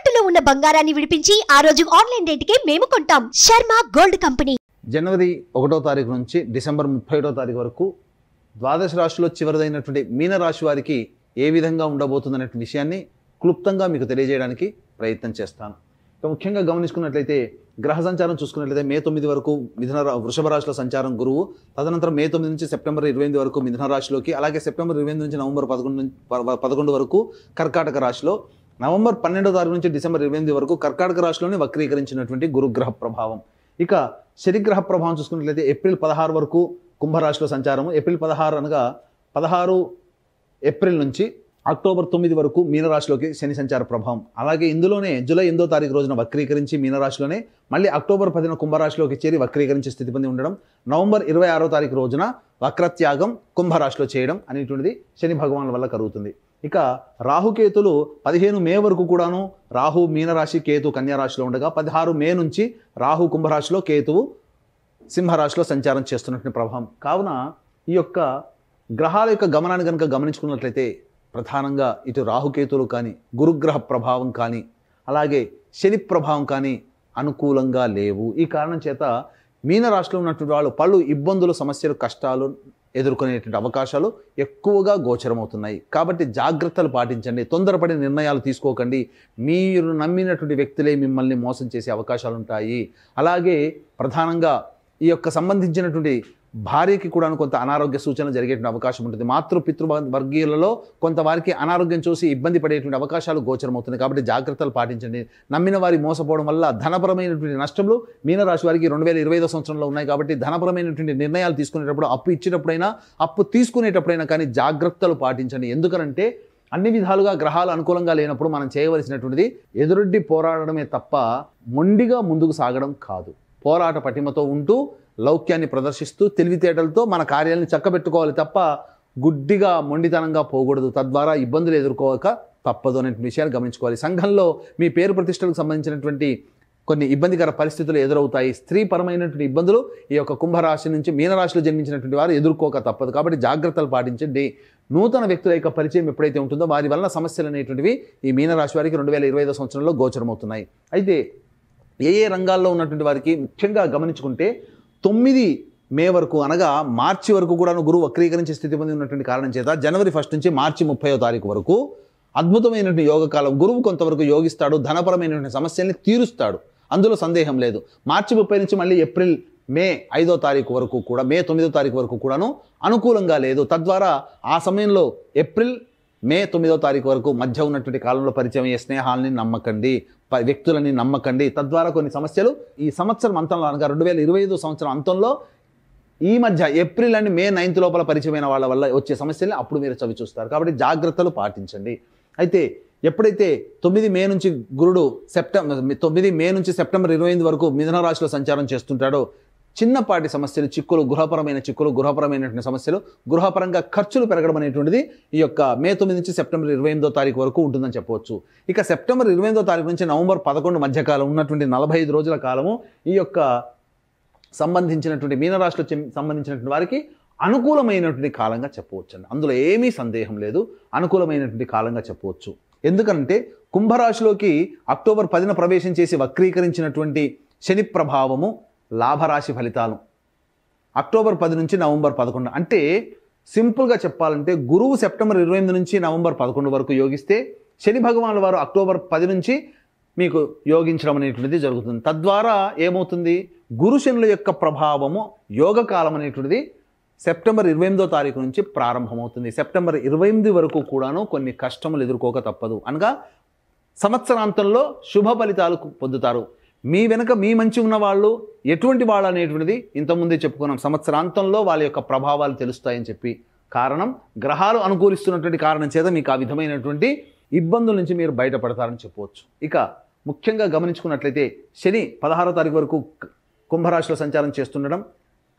తాకట్టులో ఉన్న బంగారాన్ని విడిపించి ఆ రోజు ఆన్లైన్ రేటుకే మేము కొంటాం. Sharma gold company. జనవరి 1వ తారీఖు నుంచి డిసెంబర్ 31వ తారీఖు వరకు ద్వాదశ రాశిలో చివరిదైనటువంటి మీనరాశి వారికి ఏ విధంగా ఉండబోతుందనే విషయాన్ని క్లుప్తంగా మీకు తెలియజేయడానికి ప్రయత్నం చేస్తాను. ఇక ముఖ్యంగా గమనించుకున్నట్లయితే గ్రహ సంచారం చూసుకున్నట్లయితే మే 9 వరకు వృషభ రాశిలో సంచారం గురువు, తదనంతరం మే 9 నుంచి సెప్టెంబర్ 28 వరకు మిథున రాశిలోకి, అలాగే సెప్టెంబర్ 28 నుంచి నవంబర్ 11 వరకు కర్కాటక రాశిలో, నవంబర్ 12వ తారీఖు నుంచి డిసెంబర్ 28 వరకు కర్కాటక రాశిలోనే వక్రీకరించినటువంటి గురుగ్రహ ప్రభావం. ఇక శనిగ్రహ ప్రభావం చూసుకున్నట్లయితే ఏప్రిల్ 16 వరకు కుంభరాశిలో సంచారము, ఏప్రిల్ 16 అనగా 16 ఏప్రిల్ నుంచి అక్టోబర్ 9 వరకు మీనరాశిలోకి శని సంచార ప్రభావం. అలాగే ఇందులోనే జూలై 8వ తారీఖు రోజున వక్రీకరించి మీనరాశిలోనే మళ్ళీ అక్టోబర్ 10న కుంభరాశిలోకి చేరి వక్రీకరించి స్థితి పొంది ఉండడం, నవంబర్ 26వ తారీఖు రోజున వక్రత్యాగం కుంభరాశిలో చేయడం అనేటువంటిది శని భగవానుల వల్ల కలుగుతుంది. ఇక రాహుకేతులు 15 మే వరకు కూడాను రాహు మీనరాశి, కేతు కన్యారాశిలో ఉండగా 16 మే నుంచి రాహు కుంభరాశిలో, కేతువు సింహరాశిలో సంచారం చేస్తున్నటువంటి ప్రభావం. కావున ఈ యొక్క గ్రహాల యొక్క గమనాన్ని కనుక గమనించుకున్నట్లయితే ప్రధానంగా ఇటు రాహుకేతులు కానీ, గురుగ్రహ ప్రభావం కానీ, అలాగే శని ప్రభావం కానీ అనుకూలంగా లేవు. ఈ కారణం చేత మీనరాశిలో ఉన్నటువంటి వాళ్ళు పలు ఇబ్బందులు, సమస్యలు, కష్టాలు ఎదుర్కొనేటువంటి అవకాశాలు ఎక్కువగా గోచరమవుతున్నాయి. కాబట్టి జాగ్రత్తలు పాటించండి, తొందరపడి నిర్ణయాలు తీసుకోకండి. మీరు నమ్మినటువంటి వ్యక్తులే మిమ్మల్ని మోసం చేసే అవకాశాలు ఉంటాయి. అలాగే ప్రధానంగా ఈ యొక్క సంబంధించినటువంటి భార్యకి కూడా కొంత అనారోగ్య సూచన జరిగేటువంటి అవకాశం ఉంటుంది. పితృవర్గీయులలో కొంతవారికి అనారోగ్యం చూసి ఇబ్బంది పడేటువంటి అవకాశాలు గోచరమవుతున్నాయి. కాబట్టి జాగ్రత్తలు పాటించండి. నమ్మిన వారి మోసపోవడం వల్ల ధనపరమైనటువంటి నష్టములు మీనరాశి వారికి 2025 సంవత్సరంలో ఉన్నాయి. కాబట్టి ధనపరమైనటువంటి నిర్ణయాలు తీసుకునేటప్పుడు, అప్పు ఇచ్చేటప్పుడైనా, అప్పు తీసుకునేటప్పుడైనా కానీ జాగ్రత్తలు పాటించండి. ఎందుకనంటే అన్ని విధాలుగా గ్రహాలు అనుకూలంగా లేనప్పుడు మనం చేయవలసినటువంటిది ఎదురొడ్డి పోరాడమే తప్ప మొండిగా ముందుకు సాగడం కాదు. పోరాట పటిమతో ఉంటూ లౌక్యాన్ని ప్రదర్శిస్తూ తెలివితేటలతో మన కార్యాలను చక్కబెట్టుకోవాలి తప్ప గుడ్డిగా మొండితనంగా పోకూడదు. తద్వారా ఇబ్బందులు ఎదుర్కోక తప్పదు అనే విషయాలు గమనించుకోవాలి. సంఘంలో మీ పేరు ప్రతిష్టలకు సంబంధించినటువంటి కొన్ని ఇబ్బందికర పరిస్థితులు ఎదురవుతాయి. స్త్రీపరమైనటువంటి ఇబ్బందులు ఈ యొక్క కుంభరాశి నుంచి మీనరాశిలో జన్మించినటువంటి వారు ఎదుర్కోక తప్పదు. కాబట్టి జాగ్రత్తలు పాటించండి. నూతన వ్యక్తుల యొక్క పరిచయం ఎప్పుడైతే ఉంటుందో వారి వలన సమస్యలు అనేటువంటివి ఈ మీనరాశి వారికి 2025 సంవత్సరంలో గోచరమవుతున్నాయి. అయితే ఏ రంగాల్లో ఉన్నటువంటి వారికి ముఖ్యంగా గమనించుకుంటే 9 మే వరకు అనగా మార్చి వరకు కూడా గురువు వక్రీకరించే స్థితి పొంది ఉన్నటువంటి కారణం చేత జనవరి 1 నుంచి మార్చి 30వ తారీఖు వరకు అద్భుతమైనటువంటి యోగకాలం. గురువు కొంతవరకు యోగిస్తాడు, ధనపరమైనటువంటి సమస్యల్ని తీరుస్తాడు, అందులో సందేహం లేదు. మార్చి 30 నుంచి మళ్ళీ ఏప్రిల్ మే 5వ తారీఖు వరకు కూడా, మే 9వ తారీఖు వరకు కూడాను అనుకూలంగా లేదు. తద్వారా ఆ సమయంలో ఏప్రిల్ మే 9వ తారీఖు వరకు మధ్య ఉన్నటువంటి కాలంలో పరిచయం అయ్యే స్నేహాలని నమ్మకండి, వ్యక్తులని నమ్మకండి. తద్వారా కొన్ని సమస్యలు ఈ సంవత్సరం అంతంలో అనగా 2025 సంవత్సరం అంతంలో ఈ మధ్య ఏప్రిల్ అండ్ మే 9th లోపల పరిచయమైన వాళ్ళ వల్ల వచ్చే సమస్యల్ని అప్పుడు మీరు చవి చూస్తారు. కాబట్టి జాగ్రత్తలు పాటించండి. అయితే ఎప్పుడైతే 9 మే నుంచి గురుడు 9 మే నుంచి సెప్టెంబర్ 28 వరకు మిథున రాశిలో సంచారం చేస్తుంటాడో చిన్నపాటి సమస్యలు, చిక్కులు, గృహపరమైన చిక్కులు, గృహపరమైనటువంటి సమస్యలు, గృహపరంగా ఖర్చులు పెరగడం అనేటువంటిది ఈ యొక్క మే 9 నుంచి సెప్టెంబర్ 28వ తారీఖు వరకు ఉంటుందని చెప్పవచ్చు. ఇక సెప్టెంబర్ 28వ తారీఖు నుంచి నవంబర్ 11 మధ్యకాలం ఉన్నటువంటి 45 రోజుల కాలము ఈ యొక్క సంబంధించినటువంటి మీనరాశిలో సంబంధించినటువంటి వారికి అనుకూలమైనటువంటి కాలంగా చెప్పవచ్చు. అందులో ఏమీ సందేహం లేదు, అనుకూలమైనటువంటి కాలంగా చెప్పవచ్చు. ఎందుకంటే కుంభరాశిలోకి అక్టోబర్ 10న ప్రవేశం చేసి వక్రీకరించినటువంటి శని ప్రభావము లాభరాశి ఫలితాలు అక్టోబర్ 10 నుంచి నవంబర్ 11. అంటే సింపుల్గా చెప్పాలంటే గురువు సెప్టెంబర్ 28 నుంచి నవంబర్ 11 వరకు యోగిస్తే శని భగవానుల వారు అక్టోబర్ 10 నుంచి మీకు యోగించడం అనేటువంటిది జరుగుతుంది. తద్వారా ఏమవుతుంది, గురు శనుల యొక్క ప్రభావము యోగకాలం అనేటువంటిది సెప్టెంబర్ 28వ తారీఖు నుంచి ప్రారంభమవుతుంది. సెప్టెంబర్ 28 వరకు కూడాను కొన్ని కష్టములు ఎదుర్కోక తప్పదు. అనగా సంవత్సరాంతంలో శుభ ఫలితాలు పొందుతారు. మీ వెనుక మీ మంచి ఉన్న వాళ్ళు ఎటువంటి వాళ్ళు అనేటువంటిది ఇంతకుముందే చెప్పుకున్నాం. సంవత్సరాంతంలో వాళ్ళ యొక్క ప్రభావాలు తెలుస్తాయని చెప్పి, కారణం గ్రహాలు అనుకూలిస్తున్నటువంటి కారణం చేత మీకు ఆ విధమైనటువంటి ఇబ్బందుల నుంచి మీరు బయటపడతారని చెప్పవచ్చు. ఇక ముఖ్యంగా గమనించుకున్నట్లయితే శని 16వ తారీఖు వరకు కుంభరాశిలో సంచారం చేస్తుండడం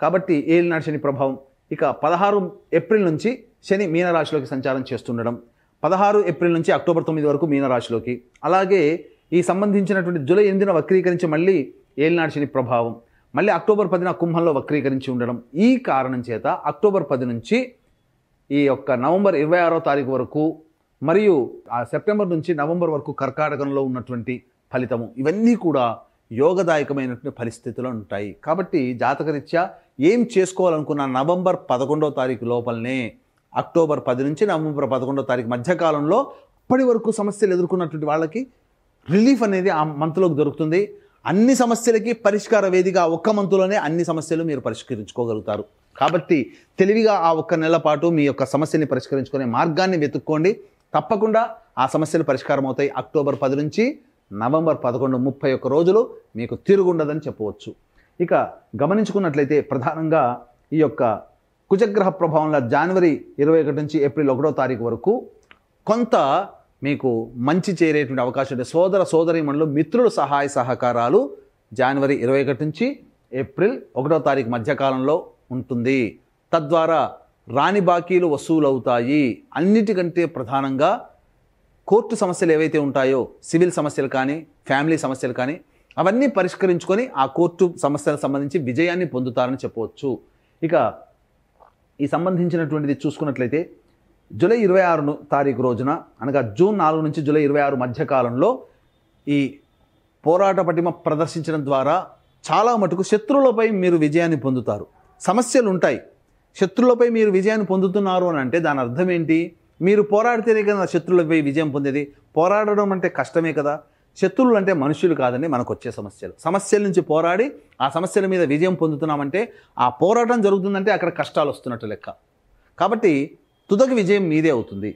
కాబట్టి ఏలినాటి శని ప్రభావం. ఇక 16 ఏప్రిల్ నుంచి శని మీనరాశిలోకి సంచారం చేస్తుండడం, 16 ఏప్రిల్ నుంచి అక్టోబర్ 9 వరకు మీనరాశిలోకి, అలాగే ఈ సంబంధించినటువంటి జూలై 8న వక్రీకరించి మళ్ళీ ఏలినాటి శని ప్రభావం, మళ్ళీ అక్టోబర్ 10న కుంభంలో వక్రీకరించి ఉండడం. ఈ కారణం చేత అక్టోబర్ 10 నుంచి ఈ యొక్క నవంబర్ 26వ తారీఖు వరకు మరియు ఆ సెప్టెంబర్ నుంచి నవంబర్ వరకు కర్కాటకంలో ఉన్నటువంటి ఫలితము ఇవన్నీ కూడా యోగదాయకమైనటువంటి పరిస్థితులు ఉంటాయి. కాబట్టి జాతకరీత్యా ఏం చేసుకోవాలనుకున్న నవంబర్ 11వ తారీఖు లోపలనే అక్టోబర్ 10 నుంచి నవంబర్ 11వ తారీఖు మధ్యకాలంలో అప్పటి వరకు సమస్యలు ఎదుర్కొన్నటువంటి వాళ్ళకి రిలీఫ్ అనేది ఆ మంత్లోకి దొరుకుతుంది. అన్ని సమస్యలకి పరిష్కార వేదిక ఒక్క మంత్లోనే అన్ని సమస్యలు మీరు పరిష్కరించుకోగలుగుతారు. కాబట్టి తెలివిగా ఆ ఒక్క నెల పాటు మీ యొక్క సమస్యని పరిష్కరించుకునే మార్గాన్ని వెతుక్కోండి. తప్పకుండా ఆ సమస్యలు పరిష్కారం అవుతాయి. అక్టోబర్ 10 నుంచి నవంబర్ 11 31 రోజులు మీకు తిరుగుండదని చెప్పవచ్చు. ఇక గమనించుకున్నట్లయితే ప్రధానంగా ఈ యొక్క కుజగ్రహ ప్రభావంలో జనవరి 21 నుంచి ఏప్రిల్ 1వ తారీఖు వరకు కొంత మీకు మంచి చేరేటువంటి అవకాశం ఉంది. సోదర సోదరీమణులు మిత్రుల సహాయ సహకారాలు జనవరి 21 నుంచి ఏప్రిల్ 1వ తారీఖు మధ్యకాలంలో ఉంటుంది. తద్వారా రాని బాకీలు వసూలవుతాయి. అన్నిటికంటే ప్రధానంగా కోర్టు సమస్యలు ఏవైతే ఉంటాయో సివిల్ సమస్యలు కానీ ఫ్యామిలీ సమస్యలు కానీ అవన్నీ పరిష్కరించుకొని ఆ కోర్టు సమస్యలకు సంబంధించి విజయాన్ని పొందుతారని చెప్పవచ్చు. ఇక ఈ సంబంధించినటువంటిది చూసుకున్నట్లయితే జూలై 26 తారీఖు రోజున అనగా జూన్ 4 నుంచి జూలై 26 మధ్యకాలంలో ఈ పోరాట పటిమ ప్రదర్శించడం ద్వారా చాలా మటుకు శత్రువులపై మీరు విజయాన్ని పొందుతారు. సమస్యలు ఉంటాయి, శత్రువులపై మీరు విజయాన్ని పొందుతున్నారు అని అంటే దాని అర్థం ఏంటి? మీరు పోరాడితేనే కదా శత్రువులపై విజయం పొందేది. పోరాడడం అంటే కష్టమే కదా. శత్రువులు అంటే మనుషులు కాదండి, మనకు వచ్చే సమస్యల నుంచి పోరాడి ఆ సమస్యల మీద విజయం పొందుతున్నామంటే ఆ పోరాటం జరుగుతుందంటే అక్కడ కష్టాలు వస్తున్నట్టు లెక్క. కాబట్టి తుదకు విజయం మీదే అవుతుంది.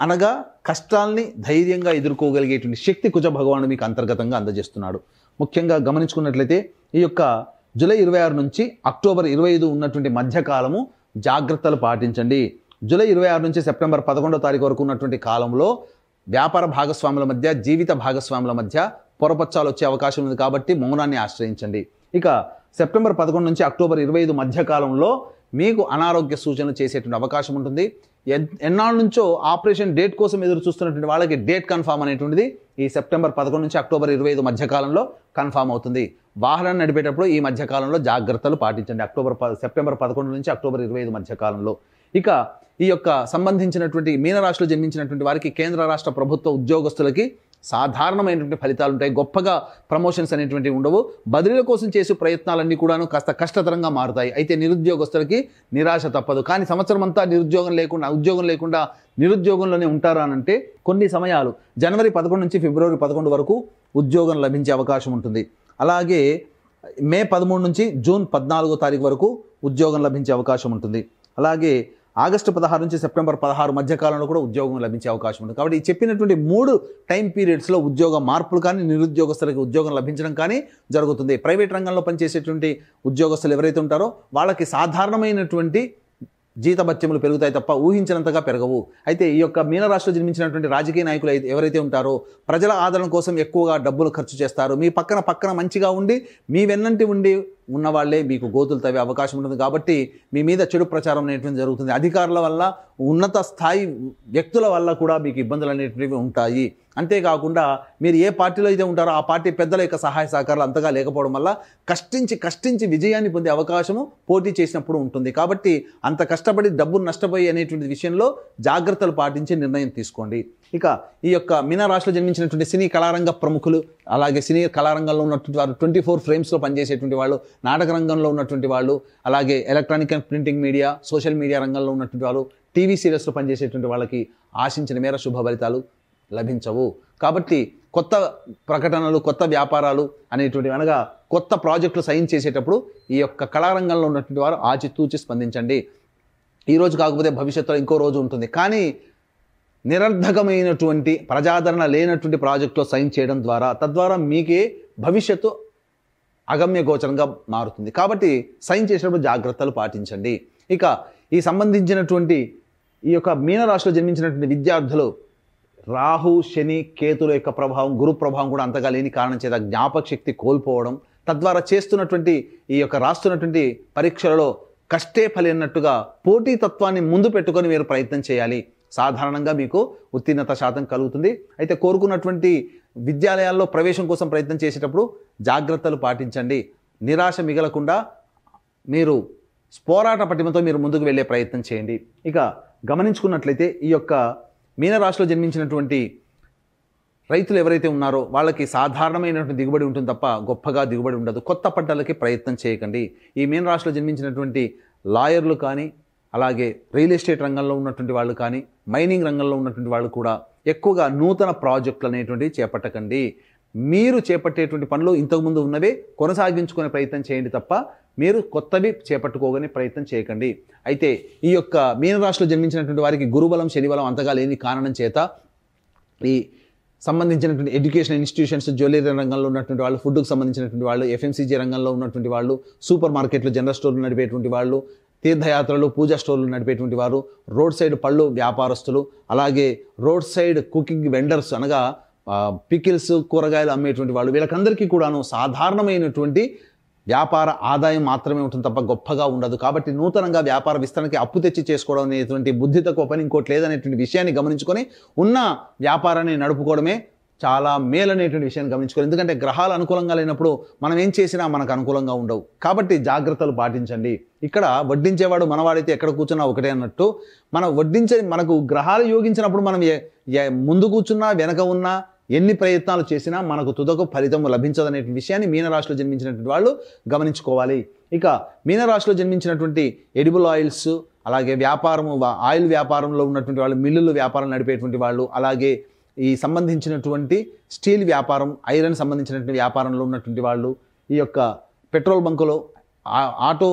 అనగా కష్టాల్ని ధైర్యంగా ఎదుర్కోగలిగేటువంటి శక్తి కుజ భగవానుడు మీకు అంతర్గతంగా అందజేస్తున్నాడు. ముఖ్యంగా గమనించుకున్నట్లయితే ఈ యొక్క జూలై 26 నుంచి అక్టోబర్ 25 ఉన్నటువంటి మధ్యకాలము జాగ్రత్తలు పాటించండి. జూలై 26 నుంచి సెప్టెంబర్ 11వ తారీఖు వరకు ఉన్నటువంటి కాలంలో వ్యాపార భాగస్వాముల మధ్య జీవిత భాగస్వాముల మధ్య పొరపచ్చాలు వచ్చే అవకాశం ఉంది. కాబట్టి మౌనాన్ని ఆశ్రయించండి. ఇక సెప్టెంబర్ 11 నుంచి అక్టోబర్ 25 మధ్యకాలంలో మీకు అనారోగ్య సూచనలు చేసేటువంటి అవకాశం ఉంటుంది. ఎన్నాళ్ళ నుంచో ఆపరేషన్ డేట్ కోసం ఎదురు చూస్తున్నటువంటి వాళ్ళకి డేట్ కన్ఫామ్ అనేటువంటిది ఈ సెప్టెంబర్ 11 నుంచి అక్టోబర్ 25 మధ్యకాలంలో కన్ఫామ్ అవుతుంది. వాహనాన్ని నడిపేటప్పుడు ఈ మధ్యకాలంలో జాగ్రత్తలు పాటించండి. సెప్టెంబర్ 11 నుంచి అక్టోబర్ 25 మధ్యకాలంలో. ఇక ఈ యొక్క సంబంధించినటువంటి మీనరాశిలో జన్మించినటువంటి వారికి కేంద్ర రాష్ట్ర ప్రభుత్వ ఉద్యోగస్తులకి సాధారణమైనటువంటి ఫలితాలు ఉంటాయి. గొప్పగా ప్రమోషన్స్ అనేటువంటివి ఉండవు. బదిలీల కోసం చేసే ప్రయత్నాలన్నీ కూడాను కాస్త కష్టతరంగా మారుతాయి. అయితే నిరుద్యోగస్తులకి నిరాశ తప్పదు. కానీ సంవత్సరం అంతా ఉద్యోగం లేకుండా నిరుద్యోగంలోనే ఉంటారా అంటే కొన్ని సమయాలు జనవరి 11 నుంచి ఫిబ్రవరి 11 వరకు ఉద్యోగం లభించే అవకాశం ఉంటుంది. అలాగే మే 13 నుంచి జూన్ 14వ తారీఖు వరకు ఉద్యోగం లభించే అవకాశం ఉంటుంది. అలాగే ఆగస్టు 16 నుంచి సెప్టెంబర్ 16 మధ్యకాలంలో కూడా ఉద్యోగం లభించే అవకాశం ఉంది. కాబట్టి ఈ చెప్పినటువంటి 3 టైం పీరియడ్స్లో ఉద్యోగ మార్పులు కానీ నిరుద్యోగస్తులకి ఉద్యోగం లభించడం కానీ జరుగుతుంది. ప్రైవేట్ రంగంలో పనిచేసేటువంటి ఉద్యోగస్తులు ఎవరైతే ఉంటారో వాళ్ళకి సాధారణమైనటువంటి జీతభత్యములు పెరుగుతాయి తప్ప ఊహించినంతగా పెరగవు. అయితే ఈ యొక్క మీనరాశిలో జన్మించినటువంటి రాజకీయ నాయకులు ఎవరైతే ఉంటారో ప్రజల ఆదరణ కోసం ఎక్కువగా డబ్బులు ఖర్చు చేస్తారు. మీ పక్కన మంచిగా ఉండి మీ వెన్నంటి ఉండి ఉన్న వాళ్ళే మీకు గోతులు తవ్వే అవకాశం ఉంటుంది. కాబట్టి మీ మీద చెడు ప్రచారం అనేటువంటి జరుగుతుంది. అధికారుల వల్ల ఉన్నత స్థాయి వ్యక్తుల వల్ల కూడా మీకు ఇబ్బందులు అనేటువంటివి ఉంటాయి. అంతేకాకుండా మీరు ఏ పార్టీలో అయితే ఉంటారో ఆ పార్టీ పెద్దల యొక్క సహాయ సహకారాలు అంతగా లేకపోవడం వల్ల కష్టించి విజయాన్ని పొందే అవకాశము పోటీ చేసినప్పుడు ఉంటుంది. కాబట్టి అంత కష్టపడి డబ్బును నష్టపోయి అనేటువంటి విషయంలో జాగ్రత్తలు పాటించి నిర్ణయం తీసుకోండి. ఇక ఈ యొక్క మీనరాశిలో జన్మించినటువంటి సినీ కళారంగ ప్రముఖులు, అలాగే సినీ కళారంగంలో ఉన్నటువంటి వారు, 24 ఫ్రేమ్స్లో పనిచేసేటువంటి వాళ్ళు, నాటక రంగంలో ఉన్నటువంటి వాళ్ళు, అలాగే electronic and printing media, social media రంగంలో ఉన్నటువంటి వాళ్ళు, టీవీ సీరియల్స్లో పనిచేసేటువంటి వాళ్ళకి ఆశించిన మేర శుభ ఫలితాలు లభించవు. కాబట్టి కొత్త ప్రకటనలు, కొత్త వ్యాపారాలు అనేటువంటివి అనగా కొత్త ప్రాజెక్టులు సైన్ చేసేటప్పుడు ఈ యొక్క కళారంగంలో ఉన్నటువంటి వారు ఆచితూచి స్పందించండి. ఈరోజు కాకపోతే భవిష్యత్తులో ఇంకో రోజు ఉంటుంది. కానీ నిరర్ధకమైనటువంటి ప్రజాదరణ లేనటువంటి ప్రాజెక్టులో సైన్ చేయడం ద్వారా తద్వారా మీకే భవిష్యత్తు అగమ్య గోచరంగా మారుతుంది. కాబట్టి సైన్ చేసేటప్పుడు జాగ్రత్తలు పాటించండి. ఇక ఈ సంబంధించినటువంటి ఈ యొక్క మీనరాశిలో జన్మించినటువంటి విద్యార్థులు రాహు, శని, కేతుల యొక్క ప్రభావం, గురు ప్రభావం కూడా అంతగా లేని కారణం చేత జ్ఞాపక శక్తి కోల్పోవడం, తద్వారా చేస్తున్నటువంటి ఈ యొక్క రాస్తున్నటువంటి పరీక్షలలో కష్టే ఫలినట్టుగా పోటీతత్వాన్ని ముందు పెట్టుకొని మీరు ప్రయత్నం చేయాలి. సాధారణంగా మీకు ఉత్తీర్ణత శాతం కలుగుతుంది. అయితే కోరుకున్నటువంటి విద్యాలయాల్లో ప్రవేశం కోసం ప్రయత్నం చేసేటప్పుడు జాగ్రత్తలు పాటించండి. నిరాశ మిగలకుండా మీరు పోరాట పటిమతో మీరు ముందుకు వెళ్ళే ప్రయత్నం చేయండి. ఇక గమనించుకున్నట్లయితే ఈ యొక్క మీనరాశిలో జన్మించినటువంటి రైతులు ఎవరైతే ఉన్నారో వాళ్ళకి సాధారణమైనటువంటి దిగుబడి ఉంటుంది తప్ప గొప్పగా దిగుబడి ఉండదు. కొత్త పంటలకి ప్రయత్నం చేయకండి. ఈ మీనరాశిలో జన్మించినటువంటి లాయర్లు కానీ, అలాగే రియల్ ఎస్టేట్ రంగంలో ఉన్నటువంటి వాళ్ళు కానీ, మైనింగ్ రంగంలో ఉన్నటువంటి వాళ్ళు కూడా ఎక్కువగా నూతన ప్రాజెక్టులు అనేటువంటివి చేపట్టకండి. మీరు చేపట్టేటువంటి పనులు ఇంతకుముందు ఉన్నవే కొనసాగించుకునే ప్రయత్నం చేయండి తప్ప మీరు కొత్తవి చేపట్టుకోగానే ప్రయత్నం చేయకండి. అయితే ఈ యొక్క మీనరాశిలో జన్మించినటువంటి వారికి గురుబలం శనిబలం అంతగా లేని కారణం చేత ఈ సంబంధించినటువంటి ఎడ్యుకేషన్ ఇన్స్టిట్యూషన్స్, జ్యువెలరీ రంగంలో ఉన్నటువంటి వాళ్ళు, ఫుడ్కి సంబంధించినటువంటి వాళ్ళు, ఎఫ్ఎంసీజీ రంగంలో ఉన్నటువంటి వాళ్ళు, సూపర్ మార్కెట్లు, జనరల్ స్టోర్లు నడిపేటువంటి వాళ్ళు, తీర్థయాత్రలు, పూజా స్టోర్లు నడిపేటువంటి వారు, రోడ్ సైడ్ పళ్ళు వ్యాపారస్తులు, అలాగే రోడ్ సైడ్ కుకింగ్ వెండర్స్ అనగా పికిల్స్, కూరగాయలు అమ్మేటువంటి వాళ్ళు, వీళ్ళకందరికీ కూడాను సాధారణమైనటువంటి వ్యాపార ఆదాయం మాత్రమే ఉంటుంది తప్ప గొప్పగా ఉండదు. కాబట్టి నూతనంగా వ్యాపార విస్తరణకి అప్పు తెచ్చి చేసుకోవడం అనేటువంటి బుద్ధి తక్కువ పని ఇంకోటి లేదనేటువంటి విషయాన్ని గమనించుకొని ఉన్న వ్యాపారాన్ని నడుపుకోవడమే చాలా మేలనేటువంటి విషయాన్ని గమనించుకోవాలి. ఎందుకంటే గ్రహాలు అనుకూలంగా లేనప్పుడు మనం ఏం చేసినా మనకు అనుకూలంగా ఉండవు. కాబట్టి జాగ్రత్తలు పాటించండి. ఇక్కడ వడ్డించేవాడు మనవాడైతే ఎక్కడ కూర్చున్నా ఒకటే అన్నట్టు, మనకు గ్రహాలు యోగించినప్పుడు మనం ముందు కూర్చున్నా వెనక ఉన్నా ఎన్ని ప్రయత్నాలు చేసినా మనకు తుదకు ఫలితం లభించదనే విషయాన్ని మీనరాశిలో జన్మించినటువంటి వాళ్ళు గమనించుకోవాలి. ఇక మీనరాశిలో జన్మించినటువంటి ఎడిబుల్ ఆయిల్స్, అలాగే ఆయిల్ వ్యాపారంలో ఉన్నటువంటి వాళ్ళు, మిల్లులు వ్యాపారం నడిపేటువంటి వాళ్ళు, అలాగే ఈ సంబంధించినటువంటి స్టీల్ వ్యాపారం, ఐరన్ సంబంధించినటువంటి వ్యాపారంలో ఉన్నటువంటి వాళ్ళు, ఈ యొక్క పెట్రోల్ బంకులో ఆటో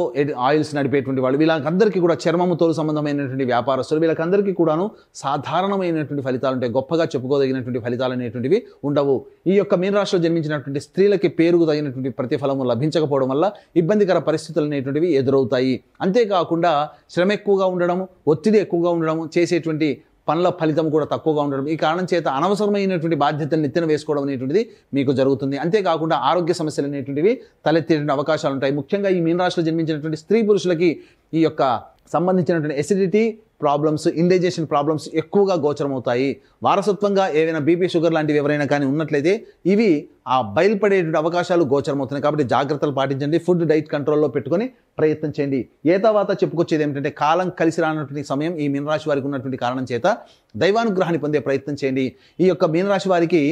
ఆయిల్స్ నడిపేటువంటి వాళ్ళు, వీళ్ళకందరికీ కూడా చర్మముతో సంబంధమైనటువంటి వ్యాపారస్తులు, వీళ్ళకందరికీ కూడాను సాధారణమైనటువంటి ఫలితాలు ఉంటాయి. గొప్పగా చెప్పుకోదగినటువంటి ఫలితాలు అనేటువంటివి ఉండవు. ఈ యొక్క మీనరాశిలో జన్మించినటువంటి స్త్రీలకి పేరుకు తగినటువంటి ప్రతిఫలము లభించకపోవడం వల్ల ఇబ్బందికర పరిస్థితులు అనేటువంటివి ఎదురవుతాయి. అంతేకాకుండా శ్రమ ఎక్కువగా ఉండడము, ఒత్తిడి ఎక్కువగా ఉండడము, చేసేటువంటి పనుల ఫలితం కూడా తక్కువగా ఉండడం, ఈ కారణం చేత అనవసరమైనటువంటి బాధ్యతలు నెత్తిన వేసుకోవడం అనేటువంటిది మీకు జరుగుతుంది. అంతేకాకుండా ఆరోగ్య సమస్యలు అనేటువంటివి తలెత్తేటువంటి అవకాశాలు ఉంటాయి. ముఖ్యంగా ఈ మీనరాశిలో జన్మించినటువంటి స్త్రీ పురుషులకి ఈ యొక్క సంబంధించినటువంటి ఎసిడిటీ ప్రాబ్లమ్స్, ఇండైజెషన్ ప్రాబ్లమ్స్ ఎక్కువగా గోచరమవుతాయి. వారసత్వంగా ఏవైనా బీపీ, షుగర్ లాంటివి ఎవరైనా కానీ ఉన్నట్లయితే ఇవి బయలుపడేటువంటి అవకాశాలు గోచరమవుతున్నాయి. కాబట్టి జాగ్రత్తలు పాటించండి. ఫుడ్ డైట్ కంట్రోల్లో పెట్టుకొని ప్రయత్నం చేయండి. తర్వాత చెప్పుకొచ్చేది ఏమిటంటే, కాలం కలిసి రానటువంటి సమయం ఈ మీనరాశి వారికి ఉన్నటువంటి కారణం చేత దైవానుగ్రహాన్ని పొందే ప్రయత్నం చేయండి. ఈ యొక్క మీనరాశి వారికి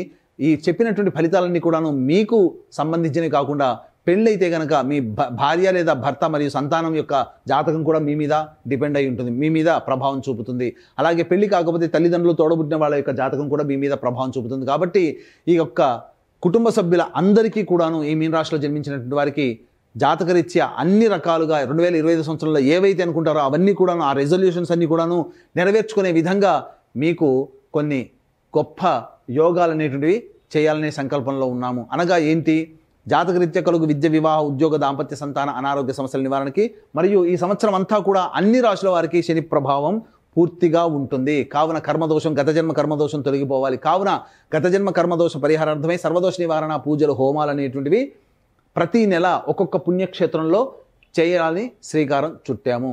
ఈ చెప్పినటువంటి ఫలితాలన్నీ కూడాను మీకు సంబంధించినవి కాకుండా, పెళ్ళైతే కనుక మీ భార్య లేదా భర్త మరియు సంతానం యొక్క జాతకం కూడా మీ మీద డిపెండ్ అయి ఉంటుంది, మీ మీద ప్రభావం చూపుతుంది. అలాగే పెళ్లి కాకపోతే తల్లిదండ్రులు, తోడబుట్టిన వాళ్ళ యొక్క జాతకం కూడా మీ మీద ప్రభావం చూపుతుంది. కాబట్టి ఈ యొక్క కుటుంబ సభ్యుల అందరికీ కూడాను ఈ మీనరాశిలో జన్మించినటువంటి వారికి జాతకరీత్యా అన్ని రకాలుగా 2025 సంవత్సరంలో ఏవైతే అనుకుంటారో అవన్నీ కూడాను, ఆ రెజల్యూషన్స్ అన్నీ కూడాను నెరవేర్చుకునే విధంగా మీకు కొన్ని గొప్ప యోగాలు అనేటువంటివి చేయాలనే సంకల్పంలో ఉన్నాము. అనగా ఏంటి? జాతకరీత్యా కలుగు విద్య, వివాహ, ఉద్యోగ, దాంపత్య, సంతాన, అనారోగ్య సమస్యల నివారణకి మరియు ఈ సంవత్సరం అంతా కూడా అన్ని రాశుల వారికి శని ప్రభావం పూర్తిగా ఉంటుంది. కావున కర్మదోషం, గత జన్మ కర్మదోషం తొలగిపోవాలి. కావున గత జన్మ కర్మదోష పరిహారార్థమై సర్వదోష నివారణ పూజలు, హోమాలు అనేటువంటివి ప్రతి నెల ఒక్కొక్క పుణ్యక్షేత్రంలో చేయాలని శ్రీకారం చుట్టాము.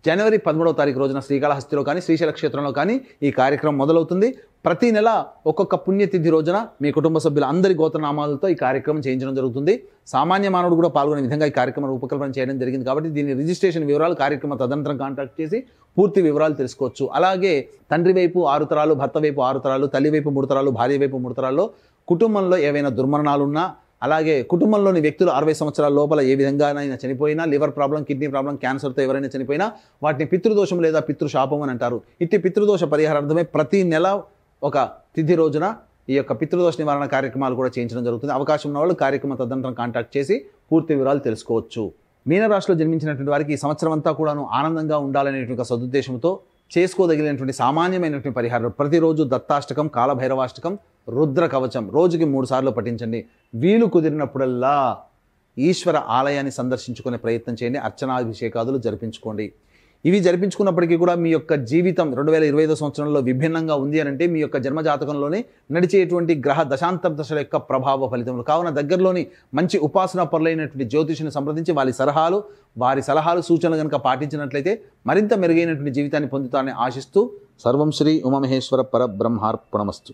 జనవరి 13వ తారీఖు రోజున శ్రీకాళహస్తిలో కానీ, శ్రీశైల క్షేత్రంలో కానీ ఈ కార్యక్రమం మొదలవుతుంది. ప్రతి నెల ఒక్కొక్క పుణ్యతిథి రోజున మీ కుటుంబ సభ్యుల అందరి గోత్రనామాలతో ఈ కార్యక్రమం చేయించడం జరుగుతుంది. సామాన్య మానవుడు కూడా పాల్గొనే విధంగా ఈ కార్యక్రమం రూపకల్పన చేయడం జరిగింది. కాబట్టి దీని రిజిస్ట్రేషన్ వివరాలు కార్యక్రమ తదనంతరం కాంటాక్ట్ చేసి పూర్తి వివరాలు తెలుసుకోవచ్చు. అలాగే తండ్రి వైపు 6 తరాలు, భర్త వైపు 6 తరాలు, తల్లి వైపు 3 తరాలు, భార్య వైపు 3 తరాల్లో కుటుంబంలో ఏవైనా దుర్మరణాలున్నా, అలాగే కుటుంబంలోని వ్యక్తులు 60 సంవత్సరాల లోపల ఏ విధంగానైనా చనిపోయినా, లివర్ ప్రాబ్లం, కిడ్నీ ప్రాబ్లం, క్యాన్సర్తో ఎవరైనా చనిపోయినా వాటిని పితృదోషం లేదా పితృశాపం అని అంటారు. ఇట్టి పితృదోష పరిహారార్థమే ప్రతి నెల ఒక తిథి రోజున ఈ యొక్క పితృదోష నివారణ కార్యక్రమాలు కూడా చేయించడం జరుగుతుంది. అవకాశం ఉన్న వాళ్ళు కార్యక్రమ తదనంతరం కాంటాక్ట్ చేసి పూర్తి వివరాలు తెలుసుకోవచ్చు. మీనరాశిలో జన్మించినటువంటి వారికి ఈ సంవత్సరం అంతా కూడాను ఆనందంగా ఉండాలనేటువంటి సదుద్దేశంతో చేసుకోదగినటువంటి సామాన్యమైనటువంటి పరిహారం, ప్రతిరోజు దత్తాష్టకం, కాలభైరవాష్టకం, రుద్ర కవచం రోజుకి 3 సార్లు పఠించండి. వీలు కుదిరినప్పుడల్లా ఈశ్వర ఆలయాన్ని సందర్శించుకునే ప్రయత్నం చేయండి. అర్చనాభిషేకాదులు జరిపించుకోండి. ఇవి జరిపించుకున్నప్పటికీ కూడా మీ యొక్క జీవితం 2025 సంవత్సరంలో విభిన్నంగా ఉంది అని అంటే మీ యొక్క జన్మజాతకంలోనే నడిచేటువంటి గ్రహ దశాంతర దశల యొక్క ప్రభావ ఫలితములు. కావున దగ్గరలోని మంచి ఉపాసనా పరులైనటువంటి జ్యోతిషుని సంప్రదించి వారి సలహాలు సూచనలు కనుక పాటించినట్లయితే మరింత మెరుగైనటువంటి జీవితాన్ని పొందుతారని ఆశిస్తూ సర్వం శ్రీ ఉమామహేశ్వర పరబ్రహ్మార్పణమస్తు.